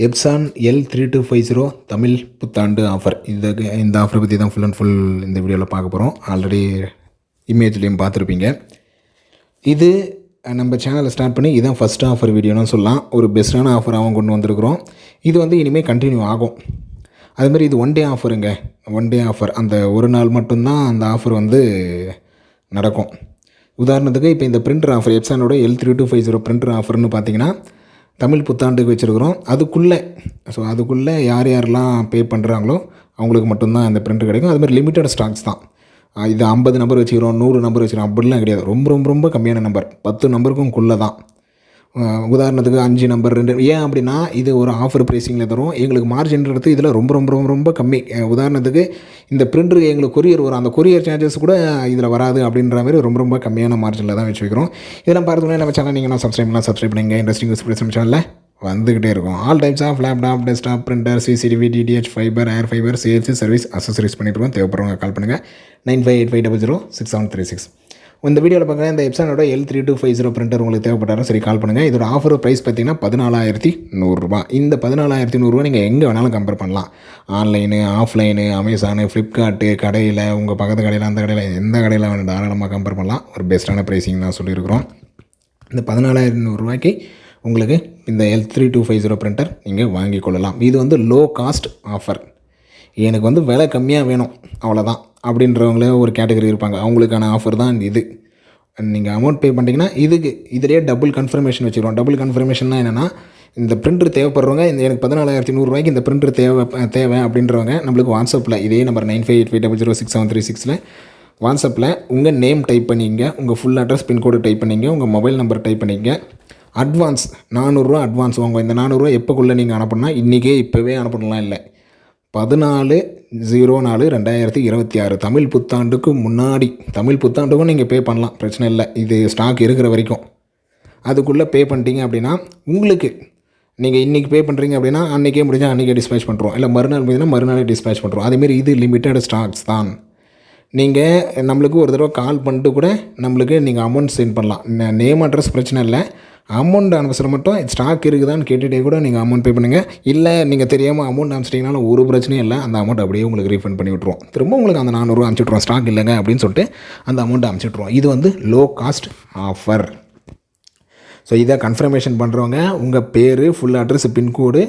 Epson L3250 Tamil புத்தாண்டு offer. இந்த ஆஃபரை பற்றி தான் ஃபுல் அண்ட் ஃபுல் இந்த வீடியோவில் பார்க்க போகிறோம். ஆல்ரெடி இமேஜ்லேயும் பார்த்துருப்பீங்க. இது நம்ம சேனலை ஸ்டார்ட் பண்ணி இதுதான் ஃபஸ்ட் ஆஃபர் வீடியோன்னு சொல்லலாம். ஒரு பெஸ்ட்டான ஆஃபராகவும் கொண்டு வந்திருக்கிறோம். இது இனிமேல் கண்டினியூ ஆகும். அதுமாதிரி இது ஒன் டே ஆஃபருங்க. ஒன் டே ஆஃபர், அந்த ஒரு நாள் மட்டும்தான் அந்த ஆஃபர் நடக்கும். உதாரணத்துக்கு இப்போ இந்த பிரிண்டர் ஆஃபர் எப்சானோட L3250 பிரிண்டர் ஆஃபர்னு பார்த்தீங்கன்னா தமிழ் புத்தாண்டுக்கு வச்சுருக்குறோம். அதுக்குள்ளே யாரெல்லாம் பே பண்ணுறாங்களோ அவங்களுக்கு மட்டும்தான் அந்த பிரிண்டர் கிடைக்கும். அதுமாதிரி லிமிட்டட் ஸ்டாக்ஸ் தான். இது 50 நம்பர் வச்சுக்கிறோம், 100 நம்பர் வச்சுக்கிறோம் அப்படிலாம் கிடையாது. ரொம்ப கம்மியான நம்பர், 10 நம்பருக்கும்குள்ளே தான். உதாரணத்துக்கு 5 நம்பர் 2. ஏன் அப்படின்னா இது ஒரு ஆஃபர் ப்ரைஸிங்கில் தரும். எங்களுக்கு மார்ஜின் எடுத்து இதில் ரொம்ப கம்மி. உதாரணத்துக்கு இந்த பிரிண்டர் எங்களுக்கு கொரியர் வரும், அந்த கொரியர் சார்ஜஸ் கூட இதில் வராது. அப்படின்ற மாதிரி ரொம்ப கம்மியான மார்ஜினில் தான் வச்சு வைக்கிறோம். இதெல்லாம் பார்த்துக்கணும். நம்ம சேனல் நீங்கள் சப்ஸ்கிரைப் பண்ணுங்கள். இன்ட்ரெஸ்டிங் நம்ம சேனலில் வந்துக்கிட்டே இருக்கும். All types of laptop, desktop, printer, CCTV, DTH, fibre, air fibre, sales, service, accessories பண்ணிட்டுருக்கோம். தேவைப்படுறவங்க கால் பண்ணுங்கள். 9585006736. இந்த வீடியோவில் பார்க்குறேன். இந்த எப்சானோட L3250 பிரிண்டர் உங்களுக்கு தேவைப்பட்டாலும் சரி கால் பண்ணுங்கள். இதோட ஆஃபர் ப்ரைஸ் பார்த்தீங்கன்னா 14,100 இந்த 14,100 நீங்கள் எங்கே வேணாலும் கம்பேர் பண்ணலாம். ஆன்லைனு, ஆஃப்லைனு, அமேசானு, ஃப்ளிப்கார்ட்டு, கடையில், உங்கள் பக்கத்து கடையில், அந்த கடையில், எந்த கடையில் வேணும் தாராளமாக கம்பேர் பண்ணலாம். ஒரு பெஸ்ட்டான ப்ரைஸிங் தான் சொல்லியிருக்கிறோம். இந்த 14,100 உங்களுக்கு இந்த L3250 பிரிண்டர் நீங்கள் வாங்கி கொள்ளலாம். இது லோ காஸ்ட் ஆஃபர். எனக்கு விலை கம்மியாக வேணும் அவ்வளோதான் அப்படின்றவங்களே ஒரு கேட்டகரி இருப்பாங்க. அவங்களுக்கான ஆஃபர் தான் இது. நீங்கள் அமௌண்ட் பே பண்ணிட்டீங்கன்னா இதிலே டபுள் கன்ஃபர்மேஷன் வச்சுக்கிறோம். டபுள் கன்ஃபர்மேஷன்னா என்னென்னா, இந்த பிரிண்டர் தேவைப்படுறவங்க, எனக்கு 14,100 இந்த பிரிண்டர் தேவை அப்படின்றவங்க நம்மளுக்கு வாட்ஸ்அப்பில் இதே நம்பர் 9585006736 வாட்ஸ்அப்பில் உங்கள் நேம் டைப் பண்ணிங்க, உங்கள் ஃபுல் அட்ரஸ், பின்கோடு டைப் பண்ணிங்க, உங்கள் மொபைல் நம்பர் டைப் பண்ணிங்க. அட்வான்ஸ் 400 அட்வான்ஸ் வாங்க. இந்த 400 எப்போக்குள்ளே நீங்கள் அனுப்பணும்னா இப்போவே அனுப்பணும்லாம் இல்லை. 14/04/2026 தமிழ் புத்தாண்டுக்கு முன்னாடி, தமிழ் புத்தாண்டுக்கும் நீங்கள் பே பண்ணலாம், பிரச்சனை இல்லை. இது ஸ்டாக் இருக்கிற வரைக்கும் அதுக்குள்ளே பே பண்ணிட்டீங்க அப்படின்னா உங்களுக்கு, நீங்கள் இன்றைக்கி பே பண்ணுறீங்க அப்படின்னா அன்றைக்கே முடிஞ்சால் அன்றைக்கே டிஸ்பேச் பண்ணுறோம். இல்லை மறுநாள் முடிஞ்சுன்னா மறுநாளே டிஸ்பேச் பண்ணுறோம். அதேமாரி இது லிமிட்டட் ஸ்டாக்ஸ் தான். நீங்கள் நம்மளுக்கு ஒரு தடவை கால் பண்ணிட்டு கூட நம்மளுக்கு நீங்கள் அமௌண்ட் சென்ட் பண்ணலாம். நேம் அட்ரஸ் பிரச்சனை இல்லை. அமௌண்ட் அனுப்பிச்சிட மட்டும் ஸ்டாக் இருக்குதான்னு கேட்டுகிட்டே கூட நீங்கள் அமௌண்ட் பே பண்ணுங்கள். இல்லை நீங்கள் தெரியாமல் அமௌண்ட் அனுப்பிச்சிட்டிங்கனாலும் ஒரு பிரச்சனையும் இல்லை. அந்த அமௌண்ட் அப்படியே உங்களுக்கு ரீஃபண்ட் பண்ணி விட்ருவோம். திரும்ப உங்களுக்கு அந்த 400 அனுப்பிச்சிட்ருவோம். ஸ்டாக் இல்லைங்க அப்படின்னு சொல்லிட்டு அந்த அமௌண்ட்டை அனுப்பிச்சிட்ருவோம். இது லோ காஸ்ட் ஆஃபர். ஸோ இதை கன்ஃபர்மேஷன் பண்ணுறவங்க உங்கள் பேர், ஃபுல் அட்ரஸ், பின்கோடு,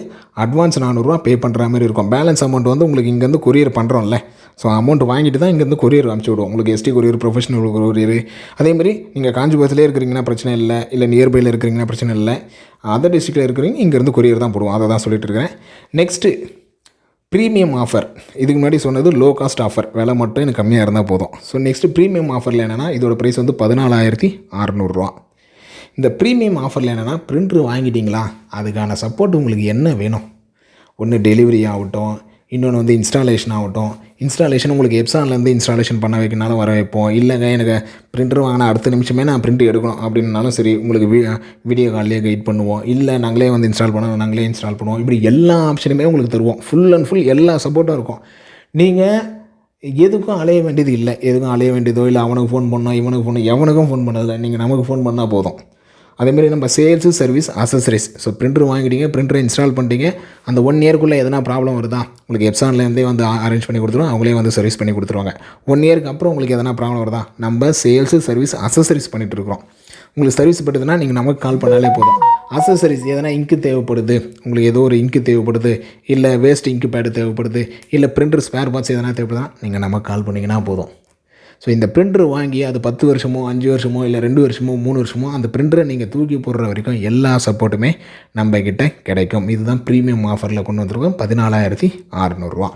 அட்வான்ஸ் 400 பே பண்ணுற மாதிரி இருக்கும். பேலன்ஸ் அமௌண்ட் உங்களுக்கு இங்கேருந்து கொரியர் பண்ணுறோம்ல, ஸோ அமௌண்ட் வாங்கிட்டு தான் இங்கேருந்து கொரியர் அனுப்பிச்சி விடுவோம். உங்களுக்கு எஸ்டி கொரியர், ப்ரொஃபஷனல் கொரியர். அதேமாதிரி நீங்கள் காஞ்சிபுரத்துலேயே இருக்கிறீங்கன்னா பிரச்சனை இல்லை நியர்பையில் இருக்கிறீங்கன்னா பிரச்சனை இல்லை. அதர் டிஸ்ட்ரிக்டில் இருக்கிறீங்க, இங்கேருந்து கொரியர் தான் போடுவோம். அதை தான் சொல்லிட்டு இருக்கிறேன். Next premium offer. இதுக்கு முன்னாடி சொன்னது லோ காஸ்ட் ஆஃபர், விலை மட்டும் எனக்கு கம்மியாக இருந்தால் போதும். ஸோ நெக்ஸ்ட்டு ப்ரீமியம் ஆஃபரில் என்னென்னா, இதோட ப்ரைஸ் 14,600. இந்த ப்ரீமியம் ஆஃபரில் என்னென்னா, பிரிண்டர் வாங்கிட்டீங்களா, அதுக்கான சப்போர்ட் உங்களுக்கு என்ன வேணும். ஒன்று டெலிவரி ஆகட்டும், இன்னொன்று இன்ஸ்டாலேஷன் ஆகட்டும். இன்ஸ்டாலேஷன் உங்களுக்கு எப்சான்லேருந்து இன்ஸ்டாலேஷன் பண்ண வைக்கனாலும் வர வைப்போம். இல்லைங்க எனக்கு பிரிண்டர் வாங்கினா அடுத்த நிமிஷமே நான் பிரிண்ட் எடுக்கணும் அப்படின்னாலும் சரி, உங்களுக்கு வீடியோ கால்லேயே கைட் பண்ணுவோம். இல்லை நாங்களே இன்ஸ்டால் பண்ணோம், நாங்களே இன்ஸ்டால் பண்ணுவோம். இப்படி எல்லா ஆப்ஷனுமே உங்களுக்கு தருவோம். ஃபுல் அண்ட் ஃபுல் எல்லா சப்போர்ட்டும் இருக்கும். நீங்கள் எதுக்கும் அலைய வேண்டியது இல்லை. எதுக்கும் அலைய வேண்டியதோ இல்லை அவனுக்கு ஃபோன் பண்ணோம், இவனுக்கு ஃபோன், எவனுக்கும் ஃபோன் பண்ணதில்லை. நீங்கள் நமக்கு ஃபோன் பண்ணால் போதும். அதேமாதிரி நம்ம சேல்ஸு, சர்வீஸ், அசசரிஸ். ஸோ பிரிண்டர் வாங்கிட்டீங்க, பிரிண்டரை இன்ஸ்டால் பண்ணிட்டீங்க. அந்த 1 இயர்க்குள்ளே எதனா ப்ராப்ளம் வருதா, உங்களுக்கு எப்சான்லேருந்தே அரேஞ்ச் பண்ணி கொடுத்துருவோம். அவங்களே சர்வீஸ் பண்ணி கொடுத்துருவாங்க. 1 இயருக்கு அப்புறம் உங்களுக்கு எதனா ப்ராப்ளம் வருதா, நம்ம சேல்ஸு, சர்வீஸ், அசசரிஸ் பண்ணிகிட்டு இருக்கிறோம். உங்களுக்கு சர்வீஸ் பட்டுதுன்னா நீங்கள் நமக்கு கால் பண்ணாலே போதும். அசசரிஸ் எதனா இங்கு தேவைப்படுது, உங்களுக்கு ஏதோ ஒரு இங்கு தேவைப்படுது, இல்லை வேஸ்ட் இங்கு பேடு தேவைப்படுது, இல்லை பிரிண்டர் ஸ்பேர் பார்ட்ஸ் எதனா தேவைப்படுதா, நீங்கள் நமக்கு கால் பண்ணிங்கன்னா போதும். ஸோ இந்த பிரிண்டர் வாங்கி அது 10 வருஷமோ 5 வருஷமோ இல்லை 2 வருஷமோ 3 வருஷமோ அந்த பிரிண்டரை நீங்கள் தூக்கி போடுற வரைக்கும் எல்லா சப்போர்ட்டுமே நம்மக்கிட்ட கிடைக்கும். இதுதான் ப்ரீமியம் ஆஃபரில் கொண்டு வந்திருக்கோம். 14,600.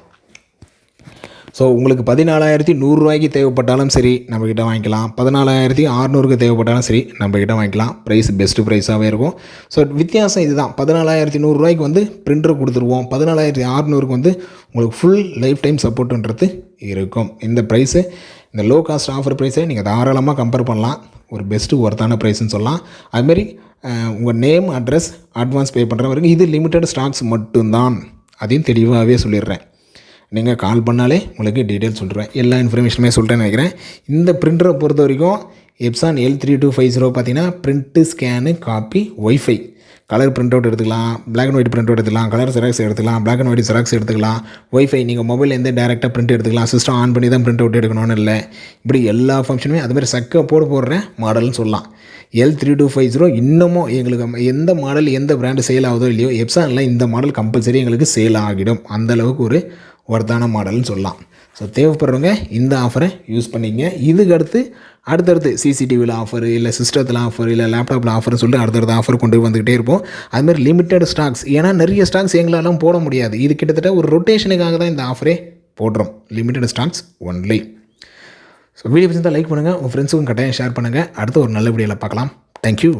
ஸோ உங்களுக்கு 14,100 தேவைப்பட்டாலும் சரி நம்மக்கிட்ட வாங்கிக்கலாம். 14,600 தேவைப்பட்டாலும் சரி நம்மக்கிட்ட வாங்கிக்கலாம். ப்ரைஸ் பெஸ்ட்டு ப்ரைஸாகவே இருக்கும். ஸோ வித்தியாசம் இதுதான். 14,100 பிரிண்டர் கொடுத்துருவோம். 14,600 உங்களுக்கு ஃபுல் லைஃப் டைம் சப்போர்ட்டுன்றது இருக்கும். இந்த ப்ரைஸு, இந்த லோ காஸ்ட் ஆஃபர் ப்ரைஸை நீங்கள் தாராளமாக கம்பேர் பண்ணலாம். ஒரு பெஸ்ட்டு ஒர்த்தான ப்ரைஸ்ன்னு சொல்லலாம். அதுமாரி உங்கள் நேம், அட்ரஸ், அட்வான்ஸ் பே பண்ணுற வரைக்கும் இது லிமிட்டட் ஸ்டாக்ஸ் மட்டும்தான். அதையும் தெளிவாகவே சொல்லிடுறேன். நீங்கள் கால் பண்ணாலே உங்களுக்கு டீட்டெயில்ஸ் சொல்லிடுவேன். எல்லா இன்ஃபர்மேஷனுமே சொல்லிட்டேன்னு நினைக்கிறேன். இந்த பிரிண்டரை பொறுத்த வரைக்கும் எப்சான் L3250 பார்த்தீங்கன்னா print, scan, copy, wifi colour print out எடுத்துக்கலாம், black and white print out எடுத்துக்கலாம், கலர் ஜெராக்ஸ் எடுத்துக்கலாம், பிளாக் அண்ட் ஒயிட் ஜெராக்ஸ் எடுத்துக்கலாம், ஒய்ஃபை நீங்கள் மொபைல்லேருந்து டேரெக்டாக பிரிண்ட் எடுத்துக்கலாம், சிஸ்டம் ஆன் பண்ணி தான் பிரிண்ட் அவுட் எடுக்கணும்னு இல்லை. இப்படி எல்லா ஃபங்க்ஷனுமே அதுமாதிரி போடுற மாடல்னு சொல்லலாம். L3250 இன்னமும் எங்களுக்கு எந்த மாடல் எந்த பிராண்டு சேல் ஆகுதோ இல்லையோ எப்சானில் இந்த மாடல் கம்பல்சரி எங்களுக்கு சேல் ஆகிடும். அந்தளவுக்கு ஒரு ஒர்த்தான மாடல்னு சொல்லலாம். ஸோ தேவைப்படுறவங்க இந்த ஆஃபரை யூஸ் பண்ணிக்கங்க. இதுக்கு அடுத்தடுத்து சிசிடிவியில் ஆஃபர், இல்லை சிஸ்டத்தில் ஆஃபர், இல்லை லேப்டாப்பில் ஆஃபர்னு சொல்லிட்டு அடுத்தடுத்த ஆஃபர் கொண்டு வந்துக்கிட்டே இருப்போம். அதுமாதிரி லிமிட்டட் ஸ்டாக்ஸ், ஏன்னா நிறைய ஸ்டாக்ஸ் எங்களாலும் போட முடியாது. இது கிட்டத்தட்ட ஒரு ரொட்டேஷனுக்காக தான் இந்த ஆஃபரே போடுறோம். Limited stocks only. So video பிடிச்சிருந்தால் லைக் பண்ணுங்கள், உங்கள் ஃப்ரெண்ட்ஸுக்கும் கட்டாயம் ஷேர் பண்ணுங்கள். அடுத்து ஒரு நல்ல வீடியோவில் பார்க்கலாம். தேங்க்யூ.